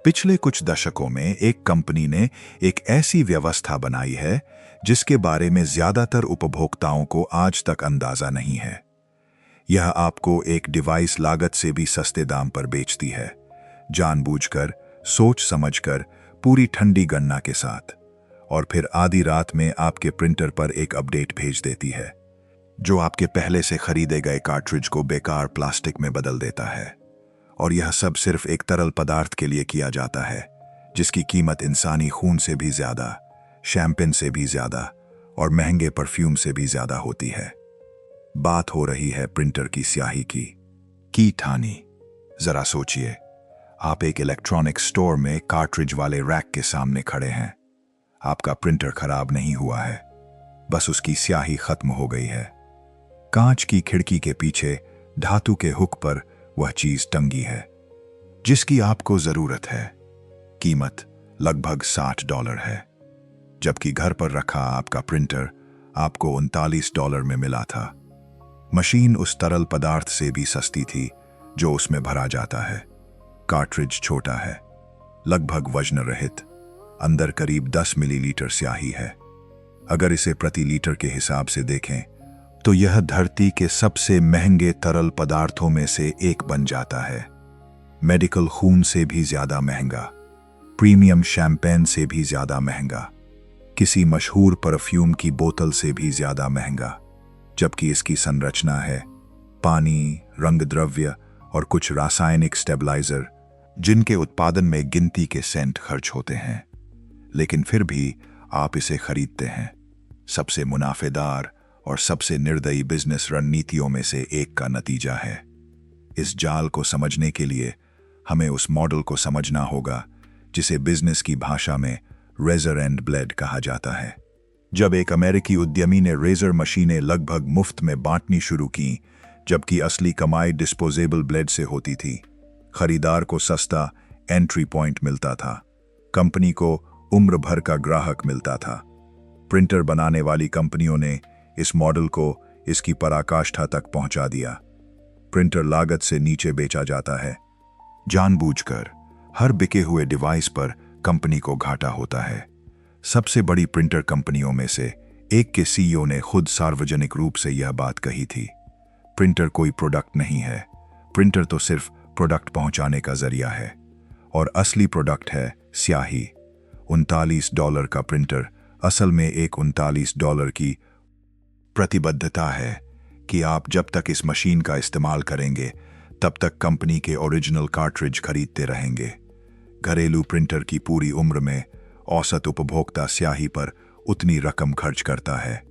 पिछले कुछ दशकों में एक कंपनी ने एक ऐसी व्यवस्था बनाई है जिसके बारे में ज्यादातर उपभोक्ताओं को आज तक अंदाजा नहीं है। यह आपको एक डिवाइस लागत से भी सस्ते दाम पर बेचती है, जानबूझकर, सोच समझकर, पूरी ठंडी गणना के साथ, और फिर आधी रात में आपके प्रिंटर पर एक अपडेट भेज देती है जो आपके पहले से खरीदे गए कार्ट्रिज को बेकार प्लास्टिक में बदल देता है। और यह सब सिर्फ एक तरल पदार्थ के लिए किया जाता है जिसकी कीमत इंसानी खून से भी ज्यादा, शैंपेन से भी ज्यादा और महंगे परफ्यूम से भी ज्यादा होती है। बात हो रही है प्रिंटर की स्याही की ठानी। जरा सोचिए, आप एक इलेक्ट्रॉनिक स्टोर में कार्ट्रिज वाले रैक के सामने खड़े हैं। आपका प्रिंटर खराब नहीं हुआ है, बस उसकी स्याही खत्म हो गई है। कांच की खिड़की के पीछे धातु के हुक पर वह चीज टंगी है जिसकी आपको जरूरत है। कीमत लगभग $60 है, जबकि घर पर रखा आपका प्रिंटर आपको $39 में मिला था। मशीन उस तरल पदार्थ से भी सस्ती थी जो उसमें भरा जाता है। कार्ट्रिज छोटा है, लगभग वजन रहित, अंदर करीब 10 मिलीलीटर स्याही है। अगर इसे प्रति लीटर के हिसाब से देखें तो यह धरती के सबसे महंगे तरल पदार्थों में से एक बन जाता है। मेडिकल खून से भी ज्यादा महंगा, प्रीमियम शैंपेन से भी ज्यादा महंगा, किसी मशहूर परफ्यूम की बोतल से भी ज्यादा महंगा, जबकि इसकी संरचना है पानी, रंग द्रव्य और कुछ रासायनिक स्टेबलाइजर जिनके उत्पादन में गिनती के सेंट खर्च होते हैं। लेकिन फिर भी आप इसे खरीदते हैं। सबसे मुनाफेदार और सबसे निर्दयी बिजनेस रणनीतियों में से एक का नतीजा है। इस जाल को समझने के लिए हमें उस मॉडल को समझना होगा जिसे बिजनेस की भाषा में रेजर एंड ब्लेड कहा जाता है। जब एक अमेरिकी उद्यमी ने रेजर मशीनें लगभग मुफ्त में बांटनी शुरू की, जबकि असली कमाई डिस्पोजेबल ब्लेड से होती थी, खरीदार को सस्ता एंट्री पॉइंट मिलता था, कंपनी को उम्र भर का ग्राहक मिलता था। प्रिंटर बनाने वाली कंपनियों ने इस मॉडल को इसकी पराकाष्ठा तक पहुंचा दिया। प्रिंटर लागत से नीचे बेचा जाता है, जानबूझकर। हर बिके हुए डिवाइस पर कंपनी को घाटा होता है। सबसे बड़ी प्रिंटर कंपनियों में से एक के सीईओ ने खुद सार्वजनिक रूप से यह बात कही थी। प्रिंटर कोई प्रोडक्ट नहीं है, प्रिंटर तो सिर्फ प्रोडक्ट पहुंचाने का जरिया है, और असली प्रोडक्ट है स्याही। $39 का प्रिंटर असल में एक $39 की प्रतिबद्धता है कि आप जब तक इस मशीन का इस्तेमाल करेंगे तब तक कंपनी के ओरिजिनल कार्ट्रिज खरीदते रहेंगे। घरेलू प्रिंटर की पूरी उम्र में औसत उपभोक्ता स्याही पर उतनी रकम खर्च करता है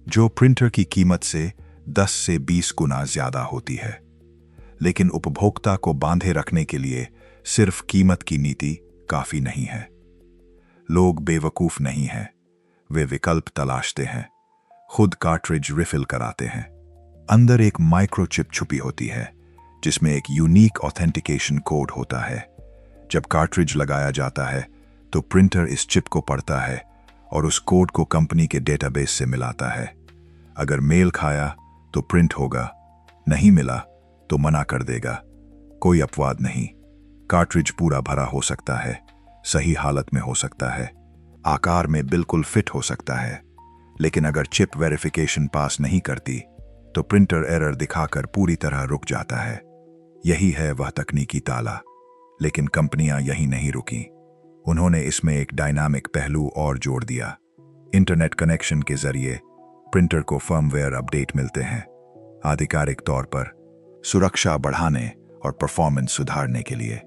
जो प्रिंटर की कीमत से 10 से 20 गुना ज्यादा होती है। लेकिन उपभोक्ता को बांधे रखने के लिए सिर्फ कीमत की नीति काफी नहीं है। लोग बेवकूफ नहीं हैं, वे विकल्प तलाशते हैं, खुद कार्ट्रिज रिफिल कराते हैं। अंदर एक माइक्रोचिप छुपी होती है जिसमें एक यूनिक ऑथेंटिकेशन कोड होता है। जब कार्ट्रिज लगाया जाता है तो प्रिंटर इस चिप को पढ़ता है और उस कोड को कंपनी के डेटाबेस से मिलाता है। अगर मेल खाया तो प्रिंट होगा, नहीं मिला तो मना कर देगा। कोई अपवाद नहीं। कार्ट्रिज पूरा भरा हो सकता है, सही हालत में हो सकता है, आकार में बिल्कुल फिट हो सकता है, लेकिन अगर चिप वेरिफिकेशन पास नहीं करती तो प्रिंटर एरर दिखाकर पूरी तरह रुक जाता है। यही है वह तकनीकी ताला। लेकिन कंपनियां यहीं नहीं रुकी। उन्होंने इसमें एक डायनामिक पहलू और जोड़ दिया। इंटरनेट कनेक्शन के जरिए प्रिंटर को फर्मवेयर अपडेट मिलते हैं, आधिकारिक तौर पर सुरक्षा बढ़ाने और परफॉर्मेंस सुधारने के लिए।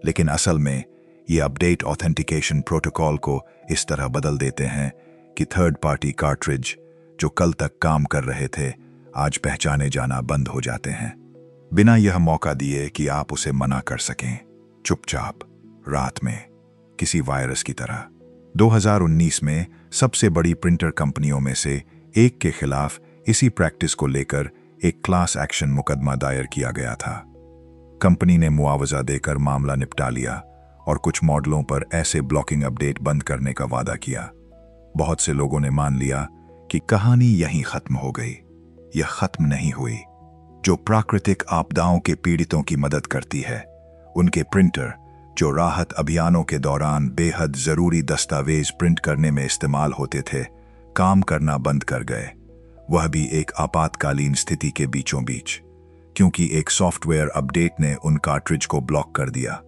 लेकिन असल में ये अपडेट ऑथेंटिकेशन प्रोटोकॉल को इस तरह बदल देते हैं कि थर्ड पार्टी कार्ट्रिज जो कल तक काम कर रहे थे आज पहचाने जाना बंद हो जाते हैं, बिना यह मौका दिए कि आप उसे मना कर सकें। चुपचाप, रात में, किसी वायरस की तरह। 2019 में सबसे बड़ी प्रिंटर कंपनियों में से एक के खिलाफ इसी प्रैक्टिस को लेकर एक क्लास एक्शन मुकदमा दायर किया गया था। कंपनी ने मुआवजा देकर मामला निपटा लिया और कुछ मॉडलों पर ऐसे ब्लॉकिंग अपडेट बंद करने का वादा किया। बहुत से लोगों ने मान लिया कि कहानी यहीं खत्म हो गई। यह खत्म नहीं हुई। जो प्राकृतिक आपदाओं के पीड़ितों की मदद करती है, उनके प्रिंटर जो राहत अभियानों के दौरान बेहद जरूरी दस्तावेज प्रिंट करने में इस्तेमाल होते थे, काम करना बंद कर गए, वह भी एक आपातकालीन स्थिति के बीचों बीच, क्योंकि एक सॉफ्टवेयर अपडेट ने उन कार्ट्रिज को ब्लॉक कर दिया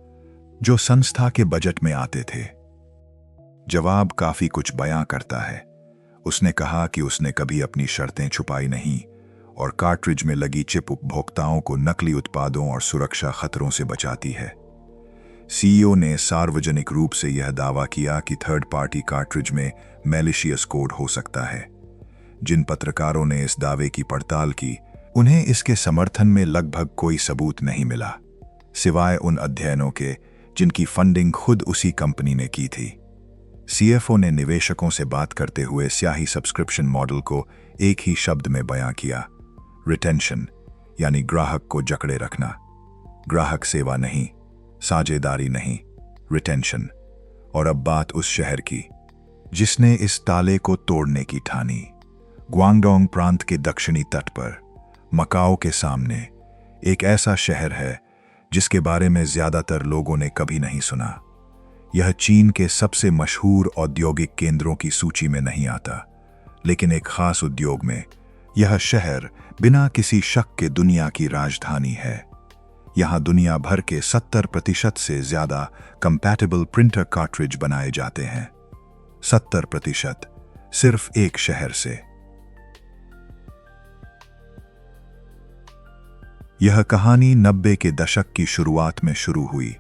जो संस्था के बजट में आते थे। जवाब काफी कुछ बयां करता है। उसने कहा कि उसने कभी अपनी शर्तें छुपाई नहीं और कार्ट्रिज में लगी चिप उपभोक्ताओं को नकली उत्पादों और सुरक्षा खतरों से बचाती है। सीईओ ने सार्वजनिक रूप से यह दावा किया कि थर्ड पार्टी कार्ट्रिज में मैलिशियस कोड हो सकता है। जिन पत्रकारों ने इस दावे की पड़ताल की, उन्हें इसके समर्थन में लगभग कोई सबूत नहीं मिला, सिवाय उन अध्ययनों के जिनकी फंडिंग खुद उसी कंपनी ने की थी। सीएफओ ने निवेशकों से बात करते हुए स्याही सब्सक्रिप्शन मॉडल को एक ही शब्द में बयां किया, रिटेंशन, यानी ग्राहक को जकड़े रखना। ग्राहक सेवा नहीं, साझेदारी नहीं, रिटेंशन। और अब बात उस शहर की जिसने इस ताले को तोड़ने की ठानी। ग्वांगडोंग प्रांत के दक्षिणी तट पर, मकाओ के सामने, एक ऐसा शहर है जिसके बारे में ज्यादातर लोगों ने कभी नहीं सुना। यह चीन के सबसे मशहूर औद्योगिक केंद्रों की सूची में नहीं आता, लेकिन एक खास उद्योग में यह शहर बिना किसी शक के दुनिया की राजधानी है। यहां दुनिया भर के 70% से ज्यादा कंपैटिबल प्रिंटर कार्ट्रिज बनाए जाते हैं। 70% सिर्फ एक शहर से। यह कहानी 90 के दशक की शुरुआत में शुरू हुई,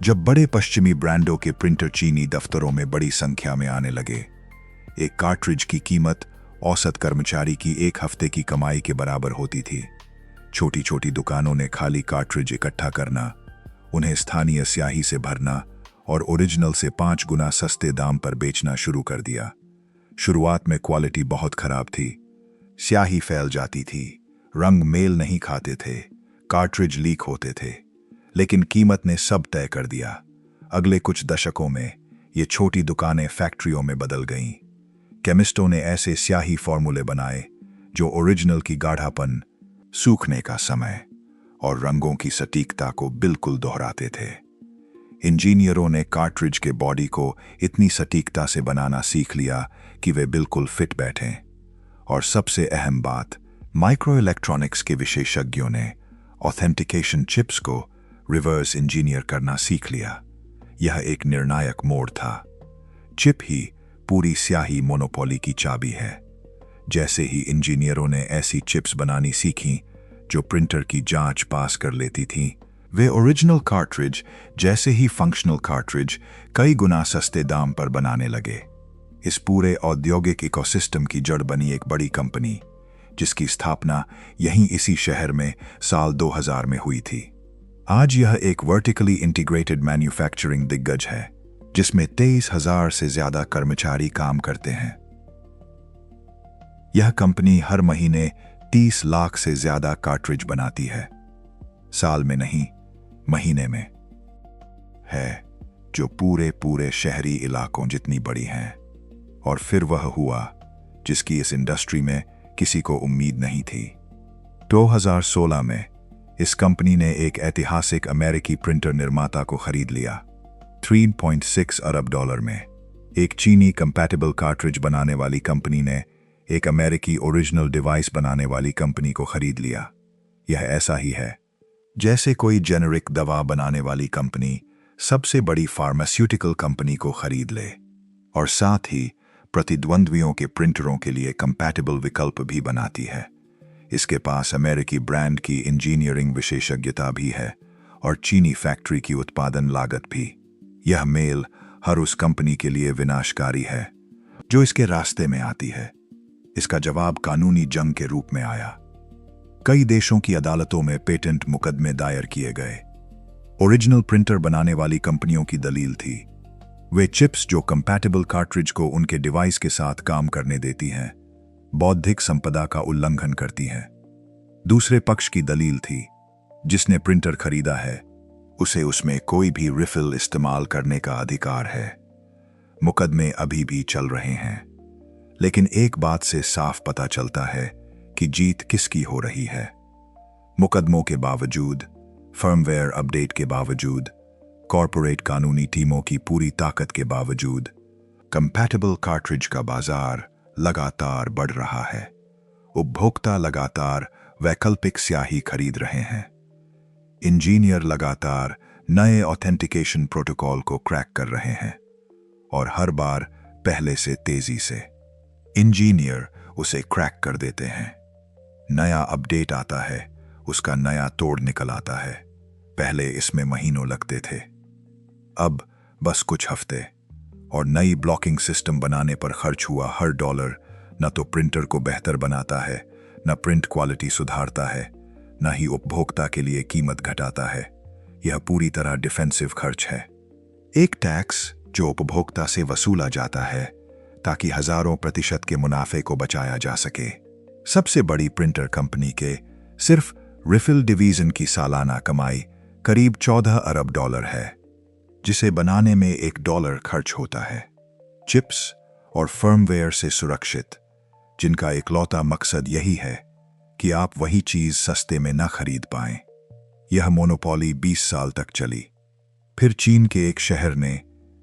जब बड़े पश्चिमी ब्रांडों के प्रिंटर चीनी दफ्तरों में बड़ी संख्या में आने लगे। एक कार्ट्रिज की कीमत औसत कर्मचारी की एक हफ्ते की कमाई के बराबर होती थी। छोटी छोटी दुकानों ने खाली कार्ट्रिज इकट्ठा करना, उन्हें स्थानीय स्याही से भरना और ओरिजिनल से 5 गुना सस्ते दाम पर बेचना शुरू कर दिया। शुरुआत में क्वालिटी बहुत खराब थी, स्याही फैल जाती थी, रंग मेल नहीं खाते थे, कार्ट्रिज लीक होते थे, लेकिन कीमत ने सब तय कर दिया। अगले कुछ दशकों में ये छोटी दुकानें फैक्ट्रियों में बदल गईं। केमिस्टों ने ऐसे स्याही फॉर्मूले बनाए जो ओरिजिनल की गाढ़ापन, सूखने का समय और रंगों की सटीकता को बिल्कुल दोहराते थे। इंजीनियरों ने कार्ट्रिज के बॉडी को इतनी सटीकता से बनाना सीख लिया कि वे बिल्कुल फिट बैठें। और सबसे अहम बात, माइक्रो इलेक्ट्रॉनिक्स के विशेषज्ञों ने ऑथेंटिकेशन चिप्स को रिवर्स इंजीनियर करना सीख लिया। यह एक निर्णायक मोड़ था। चिप ही पूरी स्याही मोनोपोली की चाबी है। जैसे ही इंजीनियरों ने ऐसी चिप्स बनानी सीखी जो प्रिंटर की जांच पास कर लेती थीं, वे ओरिजिनल कार्ट्रिज जैसे ही फंक्शनल कार्ट्रिज कई गुना सस्ते दाम पर बनाने लगे। इस पूरे औद्योगिक इकोसिस्टम की जड़ बनी एक बड़ी कंपनी, जिसकी स्थापना यहीं इसी शहर में साल 2000 में हुई थी। आज यह एक वर्टिकली इंटीग्रेटेड मैन्युफैक्चरिंग दिग्गज है, जिसमें 23,000 से ज्यादा कर्मचारी काम करते हैं। यह कंपनी हर महीने 30 लाख से ज्यादा कार्ट्रिज बनाती है। साल में नहीं, महीने में है, जो पूरे शहरी इलाकों जितनी बड़ी हैं। और फिर वह हुआ जिसकी इस इंडस्ट्री में किसी को उम्मीद नहीं थी। 2016 में इस कंपनी ने एक ऐतिहासिक अमेरिकी प्रिंटर निर्माता को खरीद लिया, 3.6 अरब डॉलर में। एक चीनी कंपैटिबल कार्ट्रिज बनाने वाली कंपनी ने एक अमेरिकी ओरिजिनल डिवाइस बनाने वाली कंपनी को खरीद लिया। यह ऐसा ही है जैसे कोई जेनेरिक दवा बनाने वाली कंपनी सबसे बड़ी फार्मास्यूटिकल कंपनी को खरीद ले और साथ ही प्रतिद्वंद्वियों के प्रिंटरों के लिए कंपैटिबल विकल्प भी बनाती है। इसके पास अमेरिकी ब्रांड की इंजीनियरिंग विशेषज्ञता भी है और चीनी फैक्ट्री की उत्पादन लागत भी। यह मेल हर उस कंपनी के लिए विनाशकारी है जो इसके रास्ते में आती है। इसका जवाब कानूनी जंग के रूप में आया। कई देशों की अदालतों में पेटेंट मुकदमे दायर किए गए। ओरिजिनल प्रिंटर बनाने वाली कंपनियों की दलील थी, वे चिप्स जो कंपैटिबल कार्ट्रिज को उनके डिवाइस के साथ काम करने देती हैं, बौद्धिक संपदा का उल्लंघन करती हैं। दूसरे पक्ष की दलील थी, जिसने प्रिंटर खरीदा है उसे उसमें कोई भी रिफिल इस्तेमाल करने का अधिकार है। मुकदमे अभी भी चल रहे हैं, लेकिन एक बात से साफ पता चलता है कि जीत किसकी हो रही है। मुकदमों के बावजूद, फर्मवेयर अपडेट के बावजूद, कॉरपोरेट कानूनी टीमों की पूरी ताकत के बावजूद कंपैटिबल कार्ट्रिज का बाजार लगातार बढ़ रहा है। उपभोक्ता लगातार वैकल्पिक स्याही खरीद रहे हैं। इंजीनियर लगातार नए ऑथेंटिकेशन प्रोटोकॉल को क्रैक कर रहे हैं और हर बार पहले से तेजी से। इंजीनियर उसे क्रैक कर देते हैं। नया अपडेट आता है, उसका नया तोड़ निकल आता है। पहले इसमें महीनों लगते थे, अब बस कुछ हफ्ते। और नई ब्लॉकिंग सिस्टम बनाने पर खर्च हुआ हर डॉलर न तो प्रिंटर को बेहतर बनाता है, न प्रिंट क्वालिटी सुधारता है, न ही उपभोक्ता के लिए कीमत घटाता है। यह पूरी तरह डिफेंसिव खर्च है। एक टैक्स जो उपभोक्ता से वसूला जाता है ताकि हजारों प्रतिशत के मुनाफे को बचाया जा सके। सबसे बड़ी प्रिंटर कंपनी के सिर्फ रिफिल डिवीजन की सालाना कमाई करीब 14 अरब डॉलर है, जिसे बनाने में $1 खर्च होता है। चिप्स और फर्मवेयर से सुरक्षित, जिनका इकलौता मकसद यही है कि आप वही चीज सस्ते में न खरीद पाएं। यह मोनोपोली 20 साल तक चली। फिर चीन के एक शहर ने,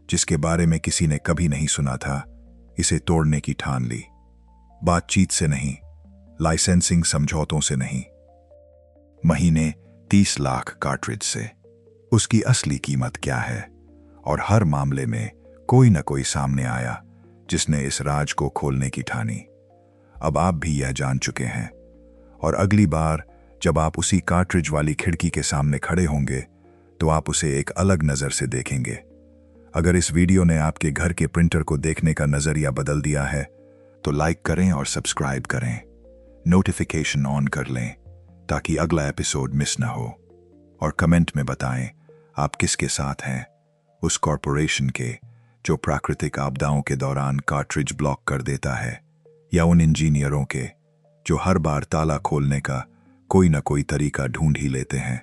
जिसके बारे में किसी ने कभी नहीं सुना था, इसे तोड़ने की ठान ली। बातचीत से नहीं, लाइसेंसिंग समझौतों से नहीं, महीने 30 लाख कार्ट्रिज से। उसकी असली कीमत क्या है? और हर मामले में कोई न कोई सामने आया जिसने इस राज को खोलने की ठानी। अब आप भी यह जान चुके हैं, और अगली बार जब आप उसी कार्ट्रिज वाली खिड़की के सामने खड़े होंगे तो आप उसे एक अलग नज़र से देखेंगे। अगर इस वीडियो ने आपके घर के प्रिंटर को देखने का नज़रिया बदल दिया है तो लाइक करें और सब्सक्राइब करें। नोटिफिकेशन ऑन कर लें ताकि अगला एपिसोड मिस ना हो। और कमेंट में बताएं आप किसके साथ हैं, उस कॉरपोरेशन के जो प्राकृतिक आपदाओं के दौरान कार्ट्रिज ब्लॉक कर देता है, या उन इंजीनियरों के जो हर बार ताला खोलने का कोई ना कोई तरीका ढूंढ ही लेते हैं।